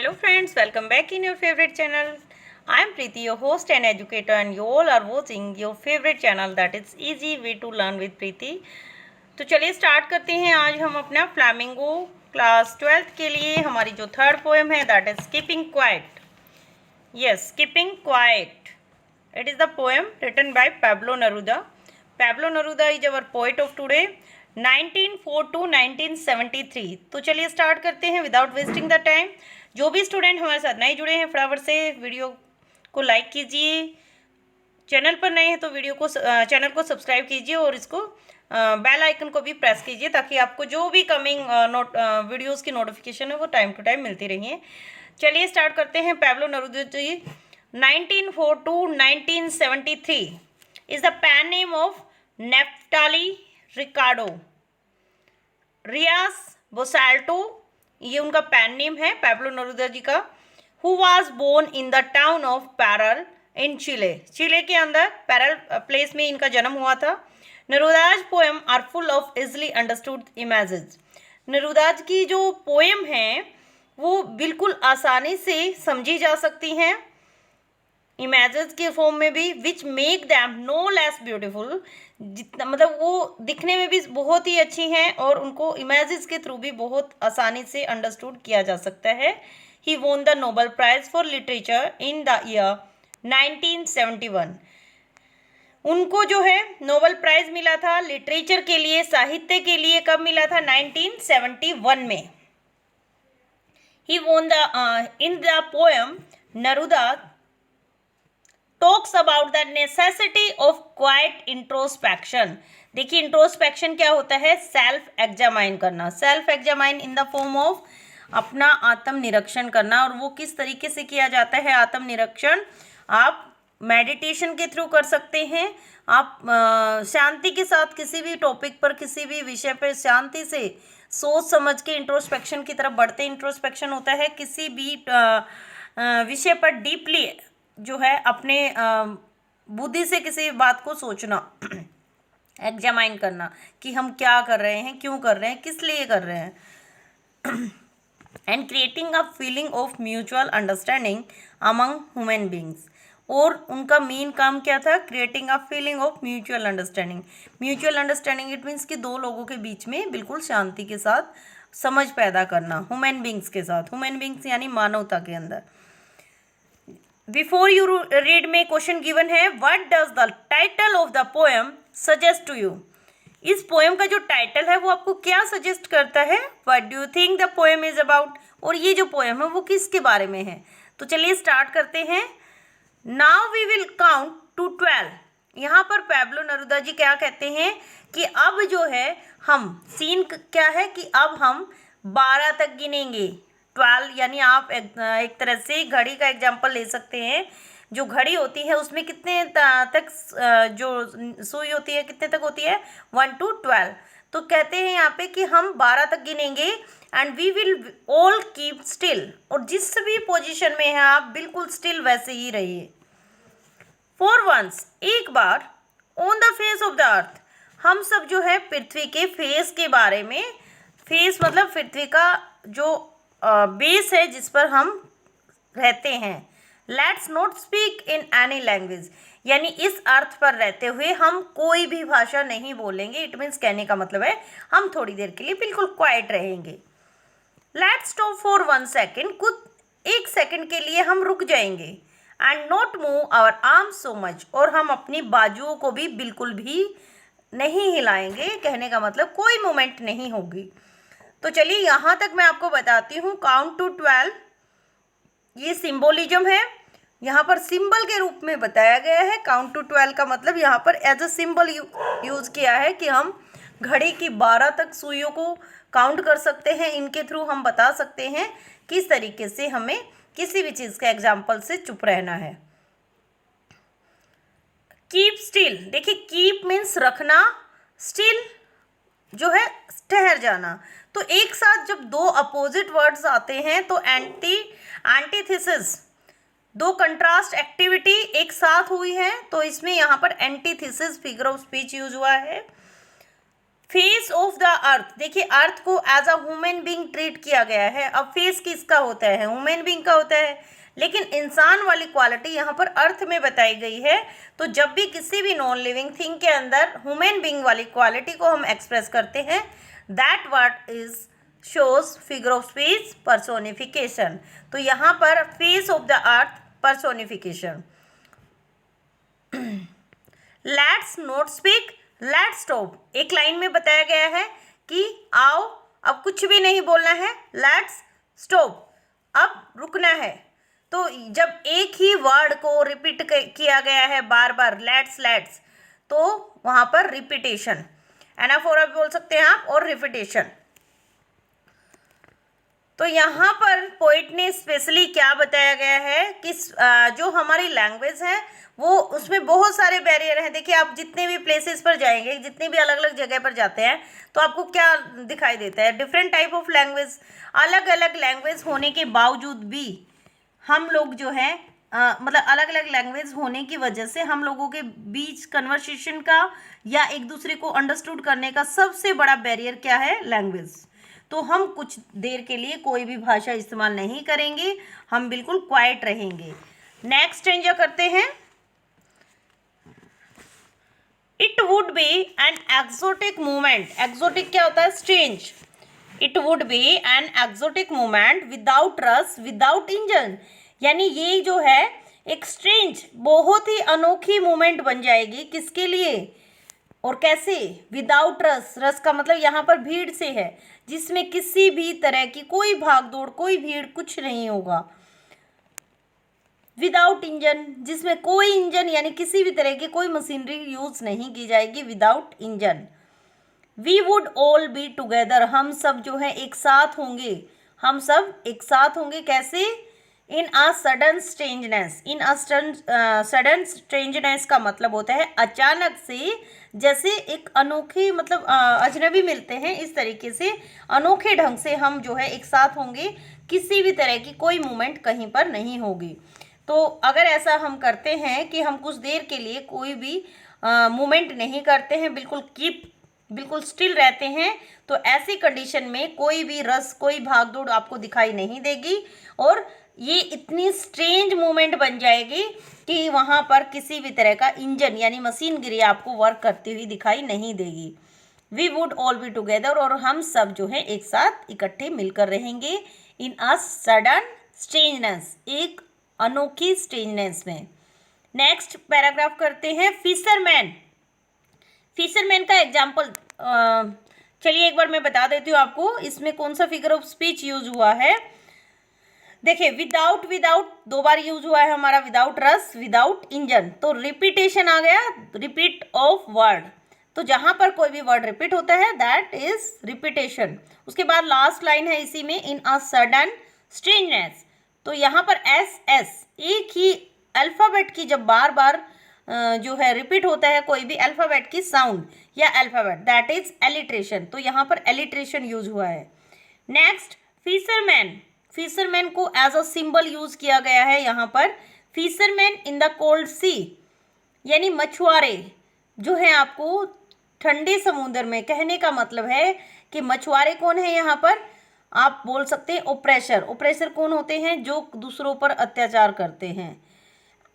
Hello friends, welcome back in your favorite channel. I am Preeti, your host and educator, and you all are watching your favorite channel that is Easy Way to Learn with Preeti. तो चलिए start करते हैं। आज हम अपना flamingo class 12th के लिए हमारी जो थर्ड पोएम है that is keeping quiet. Yes, keeping quiet. It is the poem written by Pablo Neruda. Pablo Neruda is our poet of today, 1904 to 1973. तो चलिए स्टार्ट करते हैं विदाउट वेस्टिंग द टाइम। जो भी स्टूडेंट हमारे साथ नए जुड़े हैं फटाफट से वीडियो को लाइक कीजिए, चैनल पर नए हैं तो चैनल को सब्सक्राइब कीजिए और इसको बेल आइकन को भी प्रेस कीजिए ताकि आपको जो भी कमिंग वीडियोस की नोटिफिकेशन है वो टाइम टू टाइम मिलती रहिए। चलिए स्टार्ट करते हैं। Pablo Neruda ji 1904 to 1973 is the pen name of Neftali Ricardo Rias Bosalto, ये उनका पेन नेम है पैब्लो नेरुदा जी का। Who was born in the town of Parral in Chile, Chile के अंदर पैरल प्लेस में इनका जन्म हुआ था। Neruda's poem are full of easily understood images, Neruda's की जो पोएम हैं वो बिल्कुल आसानी से समझी जा सकती हैं इमेजेस के फॉर्म में भी, which make them no less beautiful, जितना मतलब वो दिखने में भी बहुत ही अच्छी हैं और उनको इमेजेस के थ्रू भी बहुत आसानी से अंडरस्टूड किया जा सकता है। He won the Nobel prize for literature in the year 1971, उनको जो है नोबेल प्राइज मिला था लिटरेचर के लिए, साहित्य के लिए। कब मिला था? 1971 में। He won the in the poem Neruda talks about the necessity of quiet introspection. देखिए इंट्रोस्पेक्शन क्या होता है? सेल्फ एग्जामाइन करना, self examine in the form of अपना आत्म निरीक्षण करना। और वो किस तरीके से किया जाता है आत्म निरीक्षण? आप मेडिटेशन के थ्रू कर सकते हैं। आप शांति के साथ किसी भी टॉपिक पर, किसी भी विषय पर शांति से सोच समझ के इंट्रोस्पेक्शन की तरफ बढ़ते। इंट्रोस्पेक्शन होता है किसी भी विषय पर डीपली जो है अपने बुद्धि से किसी बात को सोचना, एग्जामाइन करना कि हम क्या कर रहे हैं, क्यों कर रहे हैं, किस लिए कर रहे हैं। And creating a feeling of mutual understanding among human beings. और उनका मेन काम क्या था? Creating a feeling of mutual understanding. Mutual understanding it means कि दो लोगों के बीच में बिल्कुल शांति के साथ समझ पैदा करना, ह्यूमन बींग्स के साथ। ह्यूमन बींग्स यानी मानवता के अंदर। बिफोर यू रीड में क्वेश्चन गिवन है, what does the title of the poem suggest to you. इस पोएम का जो टाइटल है वो आपको क्या सजेस्ट करता है? What do you think the poem is about. और ये जो पोएम है वो किसके बारे में है? तो चलिए स्टार्ट करते हैं। Now we will count to 12। यहाँ पर पैब्लो नेरुदा जी क्या कहते हैं कि अब जो है हम सीन क्या है कि अब हम 12 तक गिनेंगे। 12 यानी आप एक तरह से घड़ी का एग्जाम्पल ले सकते हैं। जो घड़ी होती है उसमें कितने तक जो सुई होती है कितने तक होती है? 1 to 12। तो कहते हैं यहाँ पे कि हम 12 तक गिनेंगे and we will all keep still. और जिस भी पोजीशन में है आप बिल्कुल स्टिल वैसे ही रहिए। फॉर वंस, एक बार, on the face of the earth, हम सब जो है पृथ्वी के फेस के बारे में, फेस मतलब पृथ्वी का जो बेस है जिस पर हम रहते हैं। Let's not speak in any language, यानी इस अर्थ पर रहते हुए हम कोई भी भाषा नहीं बोलेंगे। इट मीन्स कहने का मतलब है हम थोड़ी देर के लिए बिल्कुल क्वाइट रहेंगे। लेट्स स्टॉप फॉर 1 सेकेंड, कुछ 1 सेकेंड के लिए हम रुक जाएंगे। And not move our arm so much, और हम अपनी बाजुओं को भी बिल्कुल भी नहीं हिलाएंगे। कहने का मतलब कोई मूवमेंट नहीं होगी। तो चलिए यहाँ तक मैं आपको बताती हूँ। काउंट टू 12 ये सिंबोलिज्म है, यहाँ पर सिंबल के रूप में बताया गया है। काउंट टू 12 का मतलब यहाँ पर एज अ सिंबल यूज़ किया है कि हम घड़ी की 12 तक सुइयों को काउंट कर सकते हैं। इनके थ्रू हम बता सकते हैं किस तरीके से हमें किसी भी चीज़ के एग्जाम्पल से चुप रहना है। कीप स्टिल, देखिए कीप मीन्स रखना, स्टिल जो है ठहर जाना। तो एक साथ जब दो अपोजिट वर्ड्स आते हैं तो एंटीथेसिस, दो कंट्रास्ट एक्टिविटी एक साथ हुई है तो इसमें यहाँ पर antithesis figure of speech use हुआ है। फेस ऑफ द अर्थ, देखिए अर्थ को as a human being treat किया गया है। अब फेस किसका होता है, ह्यूमन बीइंग का होता है, लेकिन इंसान वाली क्वालिटी यहाँ पर अर्थ में बताई गई है। तो जब भी किसी भी नॉन लिविंग थिंग के अंदर ह्यूमन बीइंग वाली क्वालिटी को हम एक्सप्रेस करते हैं, that word is shows figure of speech personification. तो यहाँ पर face of the earth personification. Let's not speak, let's stop, एक लाइन में बताया गया है कि आओ अब कुछ भी नहीं बोलना है, लेट्स स्टॉप, अब रुकना है। तो जब एक ही वर्ड को रिपीट किया गया है बार बार, लेट्स लेट्स, तो वहाँ पर रिपीटेशन, एनाफोरा बोल सकते हैं आप, और रिपीटेशन। तो यहाँ पर पोइट ने स्पेशली क्या बताया गया है कि जो हमारी लैंग्वेज है वो, उसमें बहुत सारे बैरियर हैं। देखिए आप जितने भी प्लेसेस पर जाएंगे, जितने भी अलग अलग जगह पर जाते हैं, तो आपको क्या दिखाई देता है, डिफरेंट टाइप ऑफ लैंग्वेज। अलग अलग लैंग्वेज होने के बावजूद भी हम लोग जो है मतलब अलग अलग लैंग्वेज होने की वजह से हम लोगों के बीच कन्वर्सेशन का या एक दूसरे को अंडरस्टूड करने का सबसे बड़ा बैरियर क्या है, लैंग्वेज। तो हम कुछ देर के लिए कोई भी भाषा इस्तेमाल नहीं करेंगे, हम बिल्कुल क्वाइट रहेंगे। नेक्स्ट एंजॉय करते हैं। It would be an exotic movement, exotic क्या होता है, strange. It would be an exotic movement without rush without engine, यानी ये जो है एक स्ट्रेंज, बहुत ही अनोखी मूवमेंट बन जाएगी, किसके लिए और कैसे, विदाउट रस, रस का मतलब यहाँ पर भीड़ से है, जिसमें किसी भी तरह की कोई भागदौड़, कोई भीड़, कुछ नहीं होगा। विदाउट इंजन, जिसमें कोई इंजन यानी किसी भी तरह की कोई मशीनरी यूज नहीं की जाएगी, without engine. We would all be together, हम सब जो है एक साथ होंगे, हम सब एक साथ होंगे, कैसे, in a sudden strangeness, in a sudden strangeness का मतलब होता है अचानक से, जैसे एक अनोखे मतलब अजनबी मिलते हैं, इस तरीके से अनोखे ढंग से हम जो है एक साथ होंगे, किसी भी तरह की कोई मूवमेंट कहीं पर नहीं होगी। तो अगर ऐसा हम करते हैं कि हम कुछ देर के लिए कोई भी मूवमेंट नहीं करते हैं, बिल्कुल स्टिल रहते हैं, तो ऐसी कंडीशन में कोई भी रस, कोई भागदौड़ आपको दिखाई नहीं देगी, और ये इतनी स्ट्रेंज मूवमेंट बन जाएगी कि वहाँ पर किसी भी तरह का इंजन यानी मशीनगिरी आपको वर्क करती हुई दिखाई नहीं देगी। We would all be together, और हम सब जो है एक साथ इकट्ठे मिलकर रहेंगे, इन अ सडन स्ट्रेंजनेस, एक अनोखी स्ट्रेंजनेस में। नेक्स्ट पैराग्राफ करते हैं, फिशरमैन। फिशरमैन का एग्जाम्पल चलिए एक बार मैं बता देती हूँ आपको, इसमें कौन सा फिगर ऑफ स्पीच यूज हुआ है। देखिए विदाउट, विदाउट दो बार यूज हुआ है हमारा, विदाउट रस विदाउट इंजन, तो रिपीटेशन आ गया, रिपीट ऑफ वर्ड। तो जहां पर कोई भी वर्ड रिपीट होता है दैट इज रिपीटेशन। उसके बाद लास्ट लाइन है इसी में, इन अ सडन स्ट्रेंजनेस, तो यहाँ पर एस एस, एक ही अल्फ़ाबेट की जब बार बार जो है रिपीट होता है कोई भी अल्फ़ाबेट की साउंड या अल्फ़ाबेट, दैट इज एलिट्रेशन, तो यहाँ पर एलिट्रेशन यूज हुआ है। नेक्स्ट फिशरमैन, फिशरमैन को एज अ सिंबल यूज किया गया है यहाँ पर, फिशरमैन इन द कोल्ड सी, यानी मछुआरे जो है आपको ठंडे समुद्र में, कहने का मतलब है कि मछुआरे कौन है यहाँ पर, आप बोल सकते हैं ओप्रेसर। ओप्रेसर कौन होते हैं, जो दूसरों पर अत्याचार करते हैं।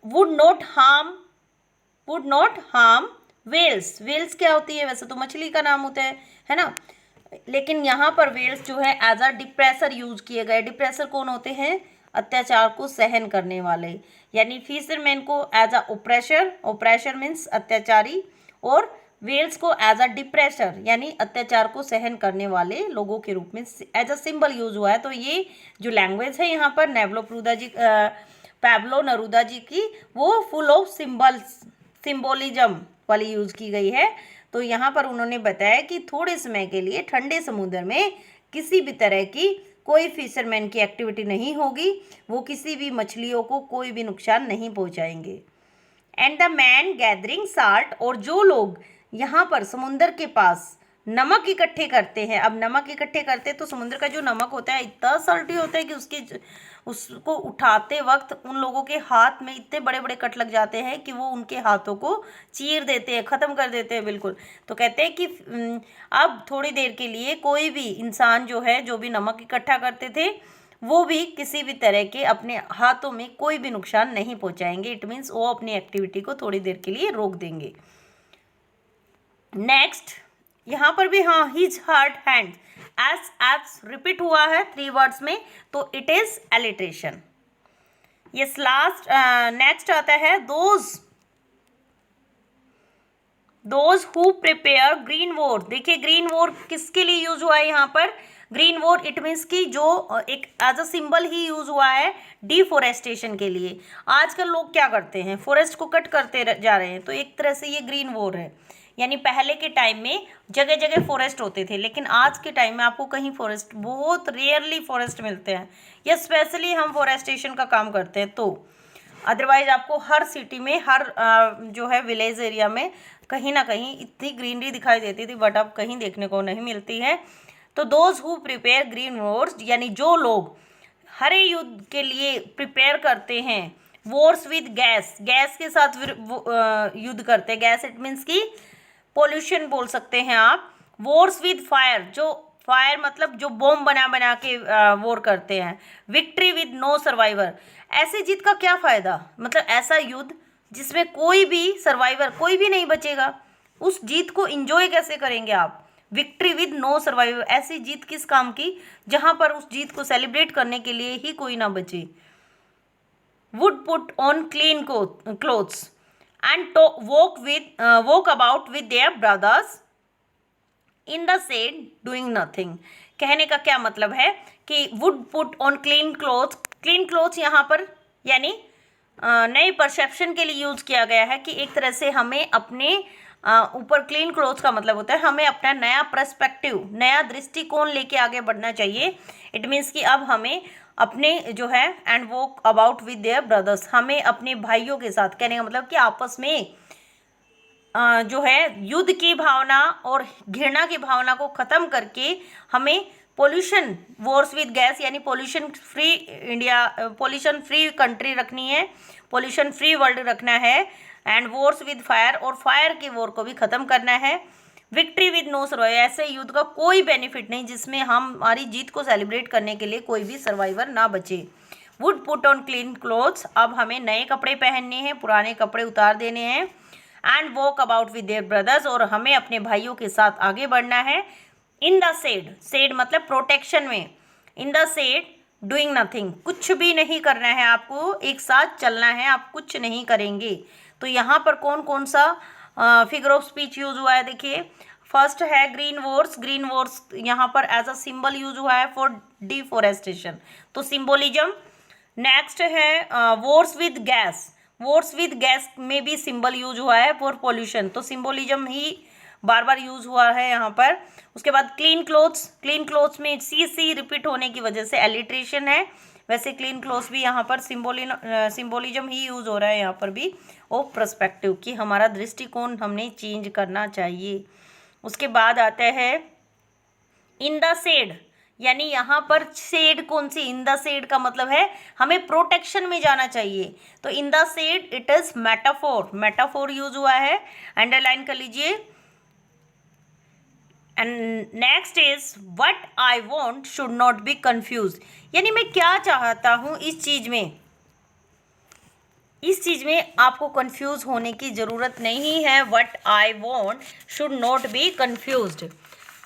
Would not harm whales, whales क्या होती है, वैसे तो मछली का नाम होता है ना, लेकिन यहाँ पर वेल्स जो है एज अ डिप्रेसर यूज किए गए। डिप्रेसर कौन होते हैं, अत्याचार को सहन करने वाले, यानी फिशरमैन को as a oppressor, oppressor means अत्याचारी, और वेल्स को एज अ डिप्रेसर यानी अत्याचार को सहन करने वाले लोगों के रूप में एज अ सिंबल यूज हुआ है। तो ये जो लैंग्वेज है यहाँ पर पैब्लो नेरूदा जी की, वो फुल ऑफ सिंबोलिज्म वाली यूज की गई है। तो यहाँ पर उन्होंने बताया कि थोड़े समय के लिए ठंडे समुद्र में किसी भी तरह की कोई फिशरमैन की एक्टिविटी नहीं होगी, वो किसी भी मछलियों को कोई भी नुकसान नहीं पहुँचाएंगे। And the man gathering salt, और जो लोग यहाँ पर समुद्र के पास नमक इकट्ठे करते हैं, अब नमक इकट्ठे करते हैं तो समुद्र का जो नमक होता है इतना सल्टी होता है कि उसको उठाते वक्त उन लोगों के हाथ में इतने बड़े बड़े कट लग जाते हैं कि वो उनके हाथों को चीर देते हैं, ख़त्म कर देते हैं बिल्कुल। तो कहते हैं कि अब थोड़ी देर के लिए कोई भी इंसान जो है, जो भी नमक इकट्ठा करते थे, वो भी किसी भी तरह के अपने हाथों में कोई भी नुकसान नहीं पहुंचाएंगे। इट मीन्स वो अपनी एक्टिविटी को थोड़ी देर के लिए रोक देंगे। नेक्स्ट यहाँ पर भी हाँ, his hurt hand, S repeat हुआ है 3 वर्ड्स में, तो it is alliteration. Yes, last next आता है दोज हु प्रिपेयर ग्रीन वोर। देखिए ग्रीन वोर किसके लिए यूज हुआ है यहाँ पर? ग्रीन वोर इट मीन्स कि जो एक एज अ सिंबल ही यूज हुआ है डिफोरेस्टेशन के लिए। आजकल लोग क्या करते हैं, फॉरेस्ट को कट करते जा रहे हैं, तो एक तरह से ये ग्रीन वोर है। यानी पहले के टाइम में जगह जगह फॉरेस्ट होते थे, लेकिन आज के टाइम में आपको कहीं फॉरेस्ट, बहुत रेयरली फॉरेस्ट मिलते हैं, या स्पेशली हम फॉरेस्टेशन का काम करते हैं। तो अदरवाइज आपको हर सिटी में, हर जो है विलेज एरिया में कहीं ना कहीं इतनी ग्रीनरी दिखाई देती थी, बट अब कहीं देखने को नहीं मिलती है। तो those who prepare green Wars, यानी जो लोग हरे युद्ध के लिए प्रिपेयर करते हैं, वॉर्स विद गैस, गैस के साथ युद्ध करते हैं। गैस इट मीन्स की पोल्यूशन बोल सकते हैं आप। वॉर्स विद फायर, जो फायर मतलब जो बॉम्ब बना बना के वॉर करते हैं। विक्ट्री विद नो सर्वाइवर, ऐसी जीत का क्या फ़ायदा, मतलब ऐसा युद्ध जिसमें कोई भी सर्वाइवर, कोई भी नहीं बचेगा, उस जीत को इंजॉय कैसे करेंगे आप? विक्ट्री विद नो सर्वाइवर, ऐसी जीत किस काम की जहां पर उस जीत को सेलिब्रेट करने के लिए ही कोई ना बचे। Would put on clean clothes and walk about with their brothers in the shade doing nothing. कहने का क्या मतलब है कि would put on clean clothes, clean clothes यहाँ पर यानी नए परसेप्शन के लिए यूज़ किया गया है कि एक तरह से हमें अपने ऊपर, क्लीन क्लोथ्स का मतलब होता है हमें अपना नया पर्सपेक्टिव, नया दृष्टिकोण लेके आगे बढ़ना चाहिए। इट मीन्स कि अब हमें अपने जो है and walk about with their brothers, हमें अपने भाइयों के साथ, कहने का मतलब कि आपस में जो है युद्ध की भावना और घृणा की भावना को ख़त्म करके हमें पोल्यूशन, वॉर्स विद गैस यानी pollution free India, pollution free country रखनी है, पोल्यूशन फ्री वर्ल्ड रखना है। एंड वॉर्स विद फायर, और फायर के वॉर को भी ख़त्म करना है। विक्ट्री विद नो सर्वाइवर, ऐसे युद्ध का कोई बेनिफिट नहीं जिसमें हमारी जीत को सेलिब्रेट करने के लिए कोई भी सर्वाइवर ना बचे। Would put on clean clothes, अब हमें नए कपड़े पहनने हैं, पुराने कपड़े उतार देने हैं। And walk about with their brothers, और हमें अपने भाइयों के साथ आगे बढ़ना है। इन द शेड, शेड मतलब प्रोटेक्शन में, in the shade doing nothing, कुछ भी नहीं करना है आपको, एक साथ चलना है, आप कुछ नहीं करेंगे। तो यहाँ पर कौन कौन सा फिगर ऑफ स्पीच यूज हुआ है? देखिए फर्स्ट है ग्रीन वॉर्स, ग्रीन वॉर्स यहाँ पर एज अ सिंबल यूज हुआ है फॉर डिफोरेस्टेशन, तो सिंबोलिज्म। नेक्स्ट है Wars with gas, Wars with gas में भी सिंबल यूज हुआ है फॉर पोल्यूशन, तो सिंबोलिज्म ही बार बार यूज हुआ है यहाँ पर। उसके बाद क्लीन क्लोथ्स, क्लीन क्लोथ्स में सी रिपीट होने की वजह से एलिट्रेशन है, वैसे क्लीन क्लोथ्स भी यहाँ पर सिंबोलिज्म ही यूज हो रहा है यहाँ पर भी, और पर्सपेक्टिव कि हमारा दृष्टिकोण हमने चेंज करना चाहिए। उसके बाद आता है इन द शेड, यानी यहाँ पर शेड कौन सी? इन द शेड का मतलब है हमें प्रोटेक्शन में जाना चाहिए, तो in the shade it is metaphor, metaphor use हुआ है, अंडरलाइन कर लीजिए। And next is what I want should not be confuse, यानी मैं क्या चाहता हूँ इस चीज में आपको कंफ्यूज होने की ज़रूरत नहीं है। What I want should not B confused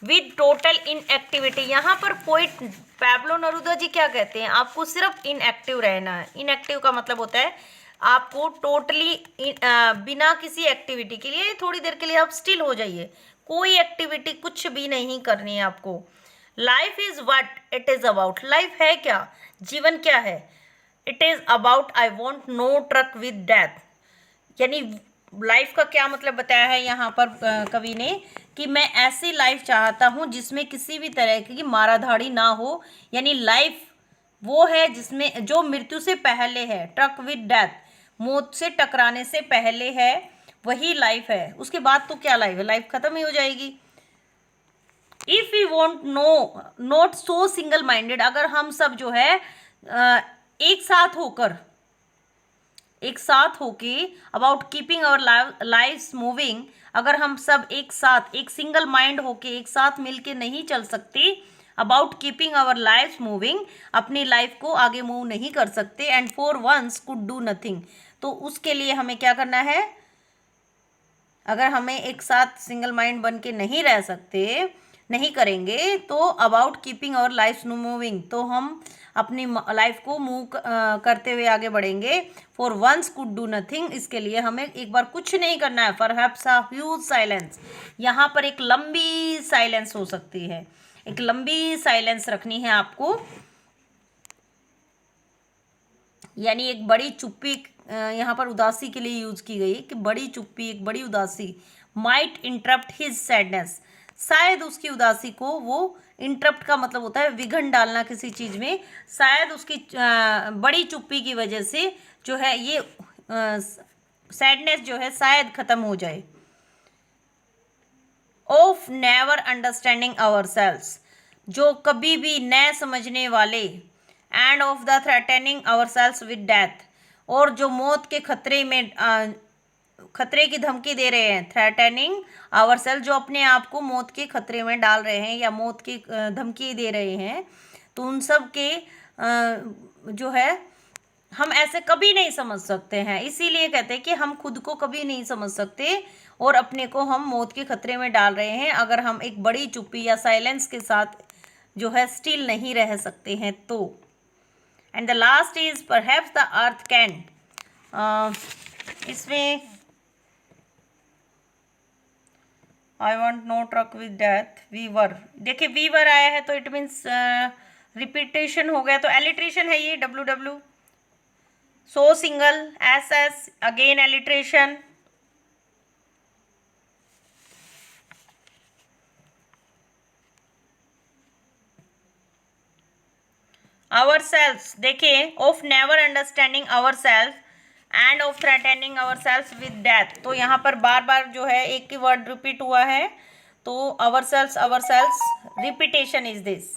with total inactivity, यहाँ पर पोइट पैब्लो नेरूदा जी क्या कहते हैं? आपको सिर्फ इनएक्टिव रहना है। इनएक्टिव का मतलब होता है आपको टोटली बिना किसी एक्टिविटी के लिए, थोड़ी देर के लिए आप स्टिल हो जाइए, कोई एक्टिविटी कुछ भी नहीं करनी है आपको। Life is what it is about, life है क्या, जीवन क्या है? It is about I want no truck with death, यानी लाइफ का क्या मतलब बताया है यहाँ पर कवि ने कि मैं ऐसी लाइफ चाहता हूँ जिसमें किसी भी तरह की माराधाड़ी ना हो, यानी लाइफ वो है जिसमें जो मृत्यु से पहले है, ट्रक विद डेथ, मौत से टकराने से पहले है, वही लाइफ है। उसके बाद तो क्या लाइफ है? लाइफ खत्म ही हो जाएगी। If you want no not so single minded, अगर हम सब जो है एक साथ होके about keeping our lives moving, अगर हम सब एक साथ एक सिंगल माइंड होके एक साथ मिलके नहीं चल सकते, about keeping our lives moving, अपनी लाइफ को आगे मूव नहीं कर सकते, and for once could do nothing, तो उसके लिए हमें क्या करना है? अगर हमें एक साथ सिंगल माइंड बन के नहीं रह सकते, नहीं करेंगे, तो about keeping our life moving, तो हम अपनी लाइफ को मूव करते हुए आगे बढ़ेंगे। For once could do nothing, इसके लिए हमें एक बार कुछ नहीं करना है। परहैप्स अ ह्यूज साइलेंस, यहाँ पर एक लंबी साइलेंस हो सकती है, एक लंबी साइलेंस रखनी है आपको, यानी एक बड़ी चुप्पी, यहाँ पर उदासी के लिए यूज की गई कि बड़ी चुप्पी, एक बड़ी उदासी, माइट इंटरप्ट हिज सैडनेस, शायद उसकी उदासी को वो, इंटरप्ट का मतलब होता है विघन डालना किसी चीज में, शायद उसकी बड़ी चुप्पी की वजह से जो है ये सैडनेस जो है शायद खत्म हो जाए। Of never understanding our selves, जो कभी भी न समझने वाले, and of the threatening our selves with death, और जो मौत के खतरे में खतरे की धमकी दे रहे हैं, थ्रेटनिंग आवर सेल्फ, जो अपने आप को मौत के खतरे में डाल रहे हैं या मौत की धमकी दे रहे हैं, तो उन सब के जो है हम ऐसे कभी नहीं समझ सकते हैं। इसीलिए कहते हैं कि हम खुद को कभी नहीं समझ सकते और अपने को हम मौत के खतरे में डाल रहे हैं, अगर हम एक बड़ी चुप्पी या साइलेंस के साथ जो है स्टिल नहीं रह सकते हैं तो। And the last is perhaps the earth can, इसमें I want no truck with death, weaver, देखिए वीवर आया है तो इट मीन्स रिपीटेशन हो गया, तो एलिट्रेशन है ये, W W, so single, S S, again alliteration. Our self, देखिए of never understanding our self and of threatening our self with death, तो यहाँ पर बार बार जो है एक ही वर्ड रिपीट हुआ है, तो our self repetition is this.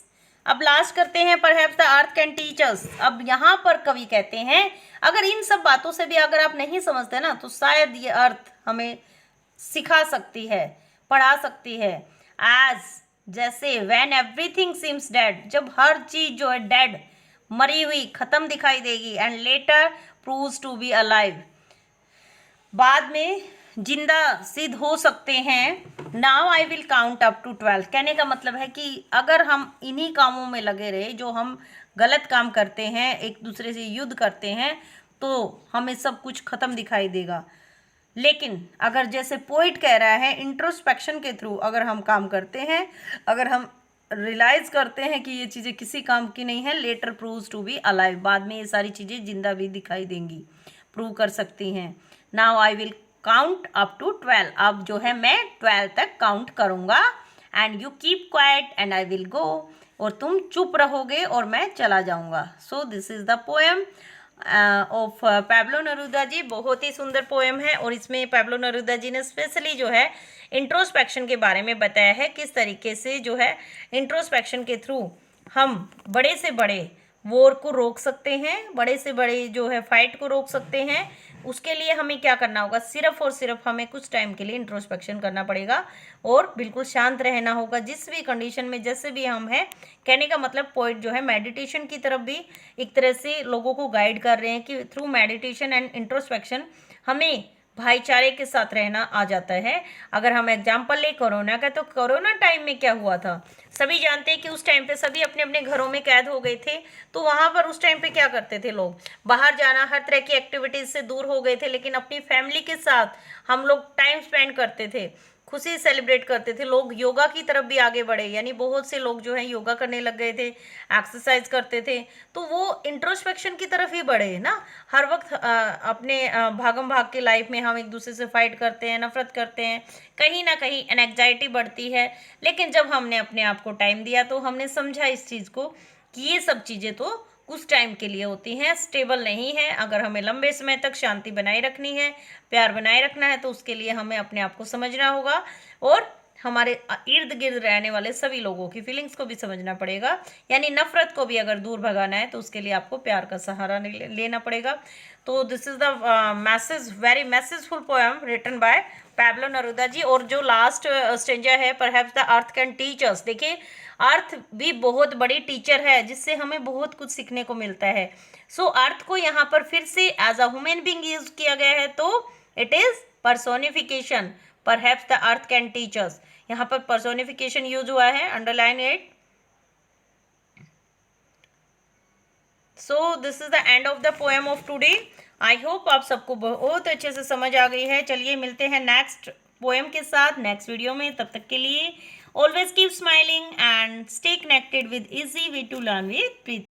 अब लास्ट करते हैं, perhaps the earth can teach us. अब यहाँ पर कवि कहते हैं अगर इन सब बातों से भी अगर आप नहीं समझते ना, तो शायद ये अर्थ हमें सिखा सकती है, पढ़ा सकती है। एज, जैसे, व्हेन एवरीथिंग सीम्स डेड, जब हर चीज जो है डेड, मरी हुई, खत्म दिखाई देगी, and later proves to be alive, बाद में जिंदा सिद्ध हो सकते हैं। Now I will count up to 12, कहने का मतलब है कि अगर हम इन्हीं कामों में लगे रहे जो हम गलत काम करते हैं, एक दूसरे से युद्ध करते हैं, तो हमें सब कुछ खत्म दिखाई देगा। लेकिन अगर जैसे पोइट कह रहा है, इंट्रोस्पेक्शन के थ्रू अगर हम काम करते हैं, अगर हम रियलाइज करते हैं कि ये चीज़ें किसी काम की नहीं है, later proves to be alive, बाद में ये सारी चीज़ें जिंदा भी दिखाई देंगी, प्रूव कर सकती हैं। Now I will count up to 12, अब जो है मैं 12 तक काउंट करूँगा, and you keep quiet and I will go, और तुम चुप रहोगे और मैं चला जाऊँगा। So this is the poem of Pablo Neruda ji. बहुत ही सुंदर पोएम है, और इसमें पैब्लो नेरूदा जी ने स्पेशली जो है इंट्रोस्पेक्शन के बारे में बताया है, किस तरीके से जो है इंट्रोस्पेक्शन के थ्रू हम बड़े से बड़े वॉर को रोक सकते हैं, बड़े से बड़े जो है फाइट को रोक सकते हैं। उसके लिए हमें क्या करना होगा, सिर्फ और सिर्फ हमें कुछ टाइम के लिए इंट्रोस्पेक्शन करना पड़ेगा और बिल्कुल शांत रहना होगा, जिस भी कंडीशन में जैसे भी हम हैं। कहने का मतलब पोइट जो है मेडिटेशन की तरफ भी एक तरह से लोगों को गाइड कर रहे हैं कि थ्रू मेडिटेशन एंड इंट्रोस्पेक्शन हमें भाईचारे के साथ रहना आ जाता है। अगर हम एग्जाम्पल ले कोरोना का, तो कोरोना टाइम में क्या हुआ था, सभी जानते हैं कि उस टाइम पे सभी अपने अपने घरों में कैद हो गए थे। तो वहाँ पर उस टाइम पे क्या करते थे लोग, बाहर जाना, हर तरह की एक्टिविटीज़ से दूर हो गए थे, लेकिन अपनी फैमिली के साथ हम लोग टाइम स्पेंड करते थे, खुशी सेलिब्रेट करते थे। लोग योगा की तरफ भी आगे बढ़े, यानी बहुत से लोग जो है योगा करने लग गए थे, एक्सरसाइज करते थे, तो वो इंट्रोस्पेक्शन की तरफ ही बढ़े ना। हर वक्त अपने भागम भाग के लाइफ में हम एक दूसरे से फाइट करते हैं, नफरत करते हैं, कहीं ना कहीं एंग्जाइटी बढ़ती है। लेकिन जब हमने अपने आप को टाइम दिया, तो हमने समझा इस चीज़ को कि ये सब चीज़ें तो कुछ टाइम के लिए होती हैं, स्टेबल नहीं है। अगर हमें लंबे समय तक शांति बनाए रखनी है, प्यार बनाए रखना है, तो उसके लिए हमें अपने आप को समझना होगा और हमारे इर्द गिर्द रहने वाले सभी लोगों की फीलिंग्स को भी समझना पड़ेगा, यानी नफरत को भी अगर दूर भगाना है तो उसके लिए आपको प्यार का सहारा लेना पड़ेगा। तो this is the message, very messageful poem written by Pablo Neruda ji. और जो लास्ट स्टेंजा है, perhaps the earth can teach us, देखिए अर्थ भी बहुत बड़ी टीचर है जिससे हमें बहुत कुछ सीखने को मिलता है। सो अर्थ को यहाँ पर फिर से as a human being use किया गया है, तो it is personification, perhaps the earth can teach us. यहाँ पर पर्सोनिफिकेशन यूज हुआ है, underline it. So this is the end of the poem of today. I hope आप सबको बहुत अच्छे से समझ आ गई है। चलिए मिलते हैं नेक्स्ट पोएम के साथ नेक्स्ट वीडियो में। तब तक के लिए always keep smiling and stay connected with easy way to learn with Preeti.